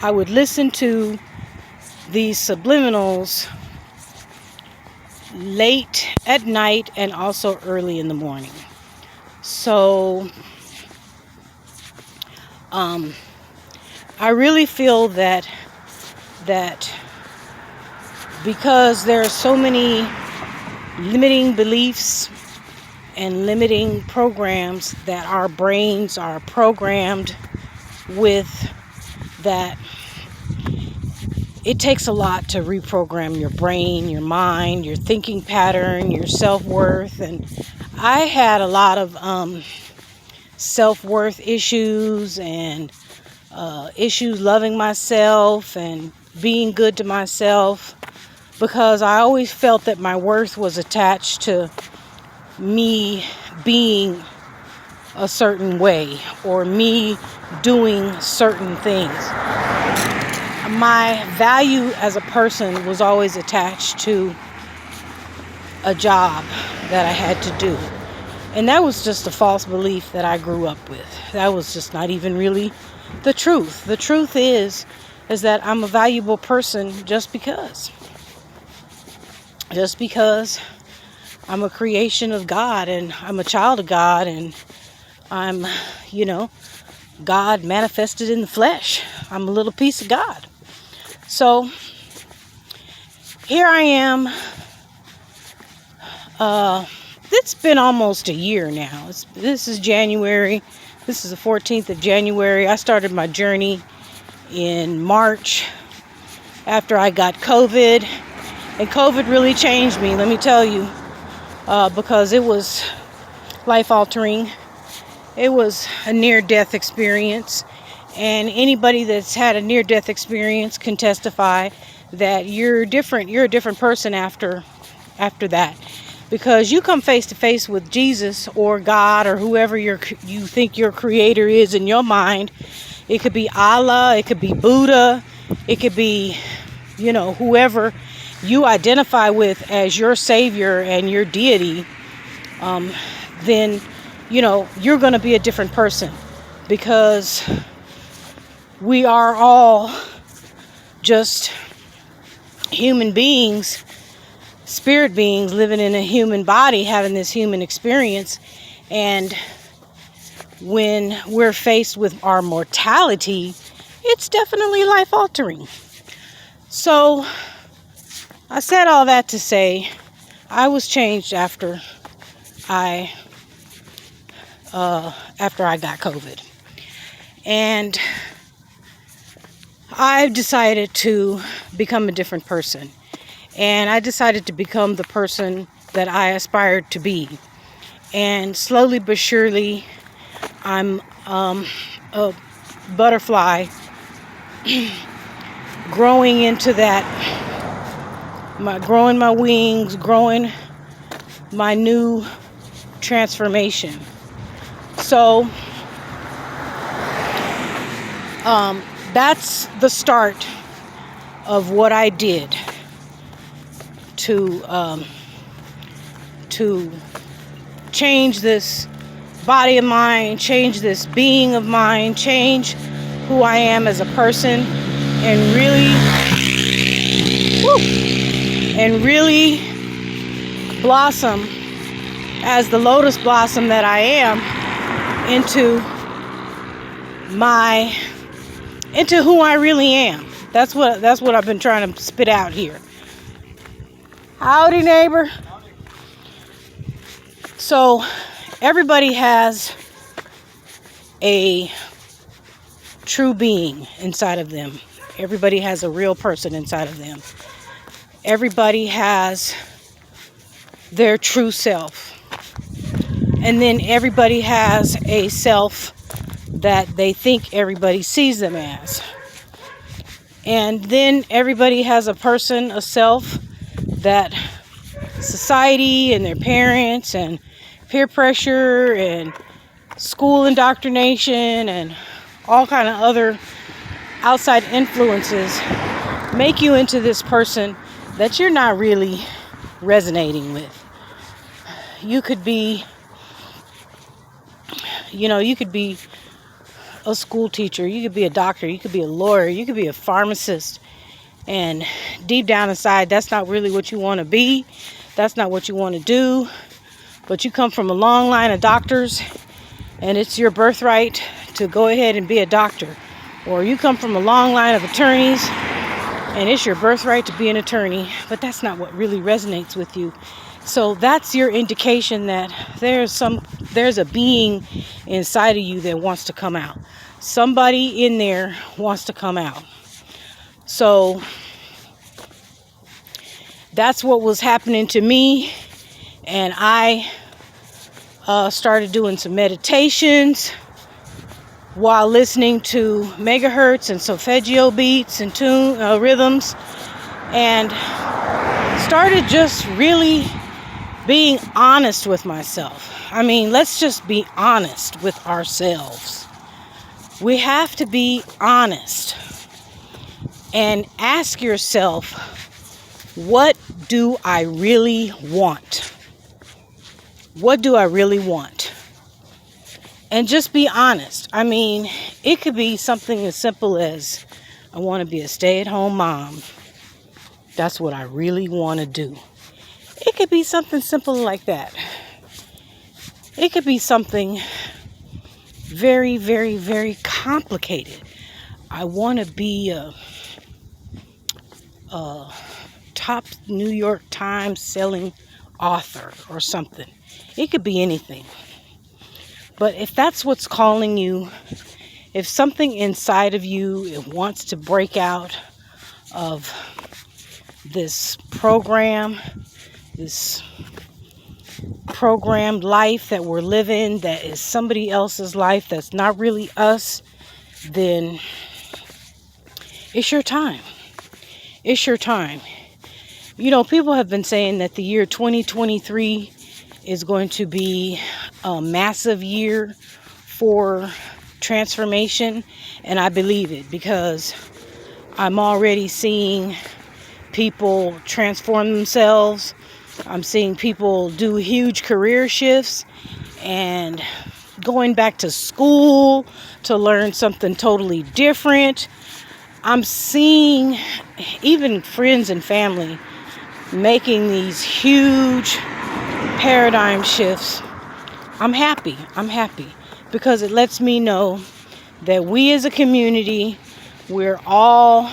I would listen to these subliminals late at night and also early in the morning. So I really feel that because there are so many limiting beliefs and limiting programs that our brains are programmed with, that it takes a lot to reprogram your brain, your mind, your thinking pattern, your self-worth. And I had a lot of self-worth issues and issues loving myself and being good to myself, because I always felt that my worth was attached to me being a certain way or me doing certain things. My value as a person was always attached to a job that I had to do. And that was just a false belief that I grew up with. That was just not even really the truth. The truth is that I'm a valuable person just because. Just because I'm a creation of God and I'm a child of God and I'm, God manifested in the flesh. I'm a little piece of God. So here I am. It's been almost a year now. This is January. This is the 14th of January. I started my journey in March after I got COVID. And COVID really changed me, let me tell you, because it was life-altering. It was a near-death experience. And anybody that's had a near-death experience can testify that you're different. You're a different person after that. Because you come face to face with Jesus or God or whoever you think your creator is in your mind. It could be Allah, it could be Buddha, it could be, whoever you identify with as your savior and your deity. Then, you're going to be a different person, because we are all just human beings, spirit beings living in a human body, having this human experience. And when we're faced with our mortality, it's definitely life-altering. So I said all that to say I was changed after I got COVID. And I've decided to become a different person. And I decided to become the person that I aspired to be. And slowly but surely, I'm a butterfly growing into that, growing my wings, growing my new transformation. So that's the start of what I did to change this body of mine, change this being of mine, change who I am as a person, and really blossom as the lotus blossom that I am into who I really am. That's what I've been trying to spit out here. Howdy, neighbor. So everybody has a true being inside of them. Everybody has a real person inside of them. Everybody has their true self. And then everybody has a self that they think everybody sees them as. And then everybody has a person, a self, that society and their parents and peer pressure and school indoctrination and all kind of other outside influences make you into this person that you're not really resonating with. You could be a school teacher, you could be a doctor, you could be a lawyer, you could be a pharmacist. And deep down inside, that's not really what you want to be. That's not what you want to do. But you come from a long line of doctors, and it's your birthright to go ahead and be a doctor. Or you come from a long line of attorneys, and it's your birthright to be an attorney. But that's not what really resonates with you. So that's your indication that there's a being inside of you that wants to come out. Somebody in there wants to come out. So that's what was happening to me. And I started doing some meditations while listening to megahertz and solfeggio beats and rhythms, and started just really being honest with myself. I mean, let's just be honest with ourselves. We have to be honest and ask yourself, what do I really want? What do I really want? And just be honest. I mean, it could be something as simple as, I want to be a stay-at-home mom. That's what I really want to do. It could be something simple like that. It could be something very, very, very complicated. I want to be a top New York Times selling author or something. It could be anything. But if that's what's calling you, if something inside of you it wants to break out of this programmed life that we're living, that is somebody else's life, that's not really us, then it's your time. It's your time. You know, people have been saying that the year 2023 is going to be a massive year for transformation, and I believe it, because I'm already seeing people transform themselves. I'm seeing people do huge career shifts and going back to school to learn something totally different. I'm seeing even friends and family making these huge paradigm shifts. I'm happy because it lets me know that we as a community, we're all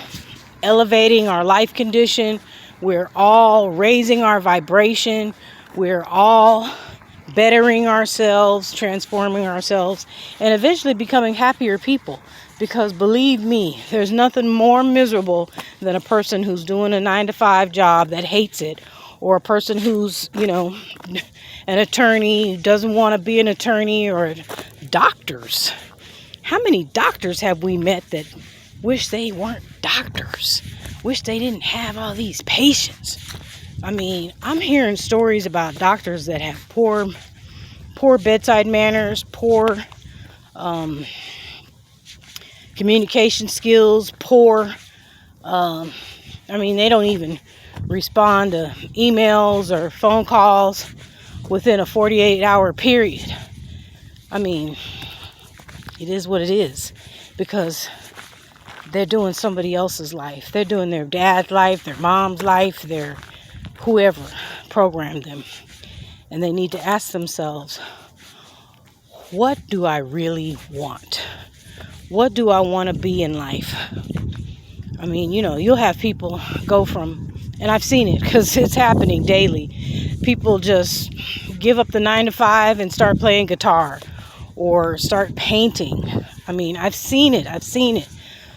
elevating our life condition. We're all raising our vibration. We're all bettering ourselves, transforming ourselves, and eventually becoming happier people. Because believe me, there's nothing more miserable than a person who's doing a 9-to-5 job that hates it, or a person who's, an attorney who doesn't want to be an attorney, or doctors. How many doctors have we met that wish they weren't doctors? Wish they didn't have all these patients. I mean, I'm hearing stories about doctors that have poor bedside manners, poor communication skills, they don't even respond to emails or phone calls within a 48-hour period. I mean, it is what it is, because they're doing somebody else's life. They're doing their dad's life, their mom's life, their whoever programmed them. And they need to ask themselves, what do I really want? What do I want to be in life? I mean, you'll have people go from, and I've seen it because it's happening daily. People just give up the 9-to-5 and start playing guitar or start painting. I mean, I've seen it.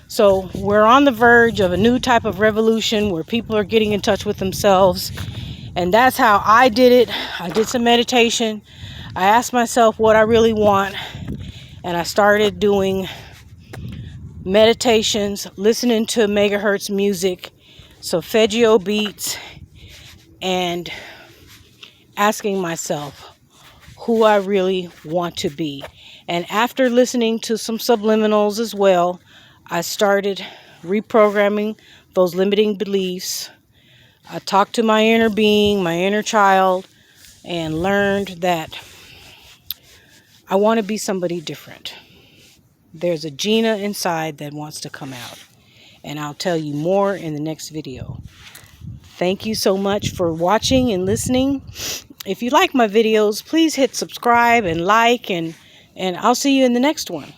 So we're on the verge of a new type of revolution where people are getting in touch with themselves. And that's how I did it. I did some meditation. I asked myself what I really want. And I started doing meditations, listening to megahertz music, solfeggio beats, and asking myself who I really want to be. And after listening to some subliminals as well, I started reprogramming those limiting beliefs. I talked to my inner being, my inner child, and learned that I want to be somebody different. there's a Gina inside that wants to come out. And I'll tell you more in the next video. Thank you so much for watching and listening. If you like my videos, please hit subscribe and like, and I'll see you in the next one.